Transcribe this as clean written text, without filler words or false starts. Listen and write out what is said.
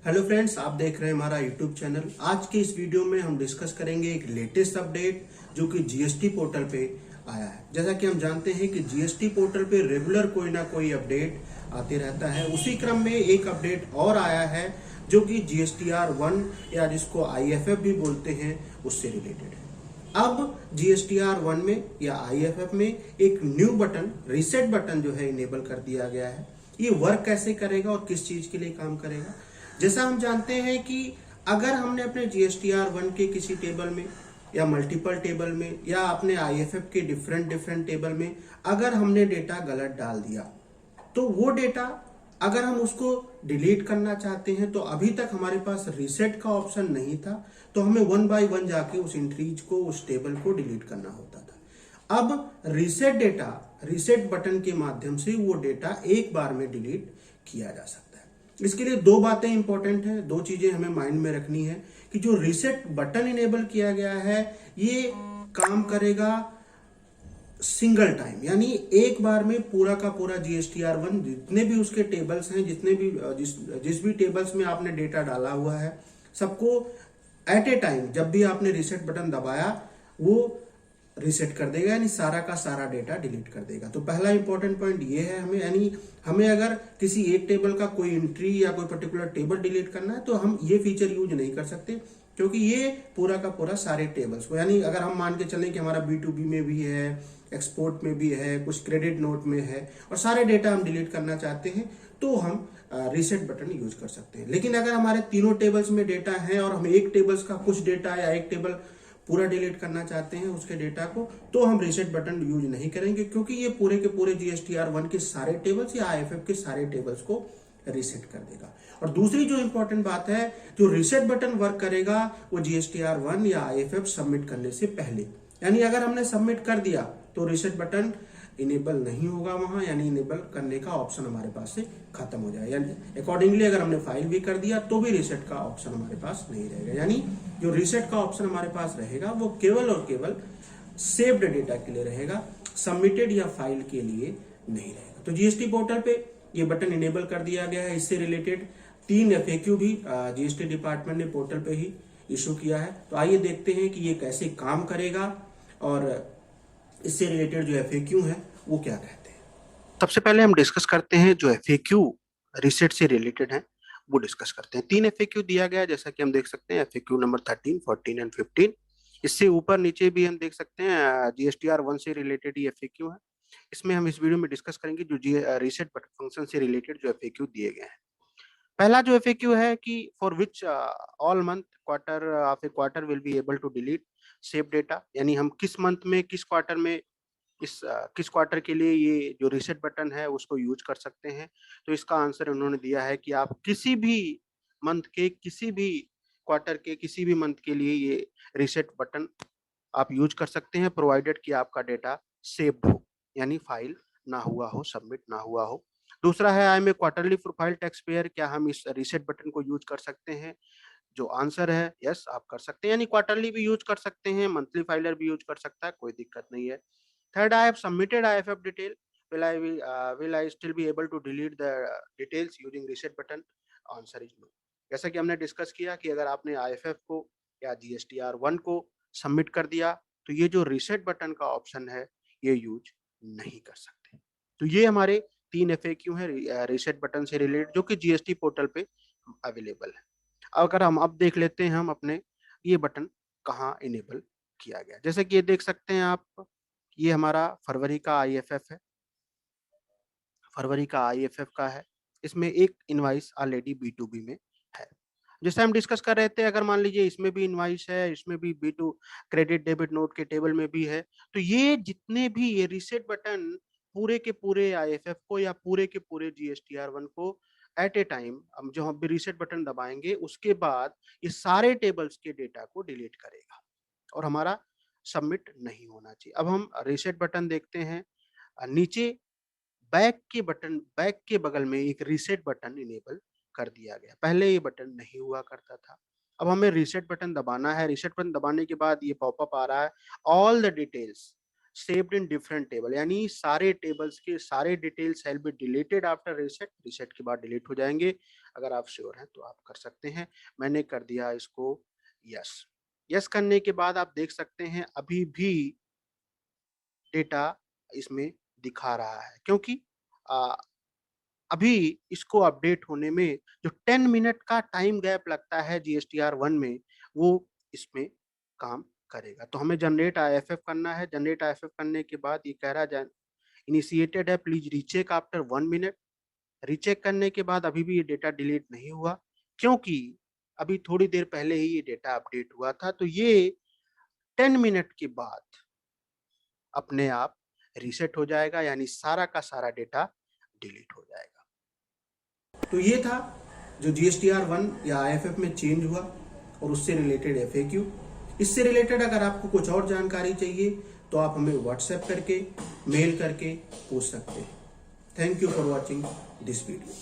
Hello friends, आप देख रहे हैं हमारा यूट्यूब चैनल। आज के इस वीडियो में हम डिस्कस करेंगे एक लेटेस्ट अपडेट जो कि जीएसटी पोर्टल पे आया है। जैसा कि हम जानते हैं कि जीएसटी पोर्टल पे रेगुलर कोई ना कोई अपडेट आते रहता है। उसी क्रम में एक अपडेट और आया है जो कि GSTR 1 या जिसको IFF भी बोलते हैं उससे रिलेटेड है। अब GSTR 1 में या IFF में एक न्यू बटन, रीसेट बटन जो है इनेबल कर दिया गया है। ये वर्क कैसे करेगा और किस चीज के लिए काम करेगा? जैसा हम जानते हैं कि अगर हमने अपने GSTR 1 के किसी टेबल में या मल्टीपल टेबल में या अपने IFF के डिफरेंट डिफरेंट टेबल में अगर हमने डेटा गलत डाल दिया, तो वो डेटा अगर हम उसको डिलीट करना चाहते हैं तो अभी तक हमारे पास रीसेट का ऑप्शन नहीं था, तो हमें वन बाय वन जाके उस एंट्रीज को, उस टेबल को डिलीट करना होता था। अब रीसेट डेटा, रीसेट बटन के माध्यम से वो डेटा एक बार में डिलीट किया जा सकता है। इसके लिए दो बातें इंपॉर्टेंट हैं, दो चीजें हमें माइंड में रखनी है कि जो रीसेट बटन इनेबल किया गया है ये काम करेगा सिंगल टाइम, यानी एक बार में पूरा का पूरा GSTR 1 जितने भी उसके टेबल्स हैं, जितने भी जिस भी टेबल्स में आपने डेटा डाला हुआ है, सबको एट ए टाइम जब भी आपने रीसेट बटन दबाया वो रीसेट कर देगा, यानी सारा का सारा डेटा डिलीट कर देगा। तो पहला इंपॉर्टेंट पॉइंट ये है हमें, यानी हमें अगर किसी एक टेबल का कोई एंट्री या कोई पर्टिकुलर टेबल डिलीट करना है तो हम ये फीचर यूज नहीं कर सकते, क्योंकि ये पूरा का पूरा सारे टेबल्स को, यानी अगर हम मान के चलें कि हमारा B2B में भी है, एक्सपोर्ट में भी है, कुछ क्रेडिट नोट में है और सारे डेटा हम डिलीट करना चाहते हैं तो हम रीसेट बटन यूज कर सकते हैं। लेकिन अगर हमारे तीनों टेबल्स में डेटा है और हम एक टेबल्स का कुछ डेटा या एक टेबल पूरा डिलीट करना चाहते हैं उसके डेटा को, तो हम रीसेट बटन यूज नहीं करेंगे, क्योंकि ये पूरे के पूरे GSTR 1 के सारे टेबल्स या IFF के सारे टेबल्स को रीसेट कर देगा। और दूसरी जो इंपॉर्टेंट बात है, जो रीसेट बटन वर्क करेगा वो GSTR 1 या IFF सबमिट करने से पहले, यानी अगर हमने सबमिट कर दिया तो रीसेट बटन इनेबल नहीं होगा वहां, यानी इनेबल करने का ऑप्शन हमारे पास से खत्म हो जाएगा। यानी अकॉर्डिंगली अगर हमने फाइल भी कर दिया तो भी रीसेट का ऑप्शन हमारे पास नहीं रहेगा। यानी जो रीसेट का ऑप्शन हमारे पास रहेगा वो केवल और केवल सेव्ड डेटा के लिए रहेगा, सबमिटेड या फाइल के लिए नहीं रहेगा। तो जीएसटी पोर्टल पे ये बटन इनेबल कर दिया गया है। इससे रिलेटेड 3 FAQ भी जीएसटी डिपार्टमेंट ने पोर्टल पे ही इशू किया है। तो आइए देखते हैं कि ये कैसे काम करेगा और इससे रिलेटेड जो FAQ है वो क्या कहते हैं। सबसे पहले हम डिस्कस करते हैं जो FAQ रीसेट से रिलेटेड है वो डिस्कस करते हैं। 3 FAQ दिया गया है, जैसा कि हम देख सकते हैं FAQ नंबर 13, 14 एंड 15। इससे ऊपर नीचे भी हम देख सकते हैं GSTR 1 से रिलेटेड ही FAQ है। इसमें हम इस वीडियो में डिस्कस करेंगे जो रीसेट बटन फंक्शन से रिलेटेड जो FAQ दिए गए हैं। पहला जो FAQ है कि for which all month quarter of a quarter will be able to delete save data, यानी हम किस मंथ में, किस क्वार्टर में, किस क्वार्टर के लिए ये जो रीसेट बटन है उसको यूज कर सकते हैं। तो इसका आंसर उन्होंने दिया है कि आप किसी भी मंथ के, किसी भी क्वार्टर के, किसी भी मंथ के लिए ये रीसेट बटन आप यूज कर सकते हैं, प्रोवाइडेड कि आपका डेटा सेव्ड हो, यानी फाइल ना हुआ हो, सबमिट ना हुआ हो। दूसरा है I am a quarterly profile tax payer, क्या हम इस रीसेट बटन को यूज कर सकते हैं? जो आंसर है यस, आप कर सकते हैं, यानी क्वार्टरली भी यूज कर सकते हैं, मंथली फाइलर भी यूज कर सकता है, कोई दिक्कत नहीं है। Third, I have submitted IFF detail, will I still be able to delete the details using reset button? Answer is no. जैसा कि हमने डिस्कस किया कि अगर आपने IFF को या GSTR 1 को सबमिट कर दिया तो ये जो रीसेट बटन का ऑप्शन है ये यूज नहीं कर सकते। तो ये हमारे 3 FAQ है रीसेट बटन से रिलेटेड, जो कि GST पोर्टल पे अवेलेबल है। अगर हम अब देख लेते हैं हम अपने ये बटन कहाँ इनेबल किया गया। जैसे कि ये देख सकते हैं आप, ये हमारा फरवरी का IFF है, फरवरी का IFF का है। इसमें एक इनवाइस ऑलरेडी B2B में है। जैसे हम डिस्कस कर रहे थे, अगर मान लीजिए इसमें भी इनवाइस है, इसमें भी B2 क्रेडिट डेबिट नोट के टेबल में भी है, तो ये जितने भी ये रीसेट बटन पूरे के पूरे IFF को या पूरे के पूरे GSTR 1 को एट ए टाइम, हम जो हम रीसेट बटन दबाएंगे उसके बाद ये सारे टेबल्स के डेटा को डिलीट करेगा और हमारा सबमिट नहीं होना चाहिए। अब हम रीसेट बटन देखते हैं। नीचे बैक के बगल में एक रीसेट बटन इनेबल कर दिया गया। पहले ये बटन नहीं हुआ करता था। अब हमें रीसेट बटन दबाना है। रीसेट बटन दबाने के बाद ये पॉपअप आ रहा है, all the details saved in different table, यानी सारे टेबल्स के सारे details shall be deleted after reset. Reset के बाद डिलीट हो जाएंगे। अगर आप श्योर हैं तो आप कर सकते हैं। मैंने कर दिया इसको यस। यस करने के बाद आप देख सकते हैं अभी भी डेटा इसमें दिखा रहा है, क्योंकि अभी इसको अपडेट होने में जो 10 मिनट का टाइम गैप लगता है जीएसटीआर 1 में, वो इसमें काम करेगा। तो हमें जनरेट आईएफएफ करना है। जनरेट आईएफएफ करने के बाद ये कह रहा है इनिशिएटेड है, please recheck after 1 minute. Recheck करने के बाद अभी भी ये डेटा डिलीट नहीं हुआ, क्योंकि अभी थोड़ी देर पहले ही ये डेटा अपडेट हुआ था। तो ये 10 मिनट के बाद अपने आप रीसेट हो जाएगा, यानी सारा का सारा डेटा डिलीट हो जाएगा। तो ये था जो जीएसटीआर 1 या आईएफएफ में चेंज हुआ और उससे रिलेटेड एफएक्यू। इससे रिलेटेड अगर आपको कुछ और जानकारी चाहिए तो आप हमें व्हाट्सएप करके, मेल करके पूछ सकते हैं। Thank you for watching this video.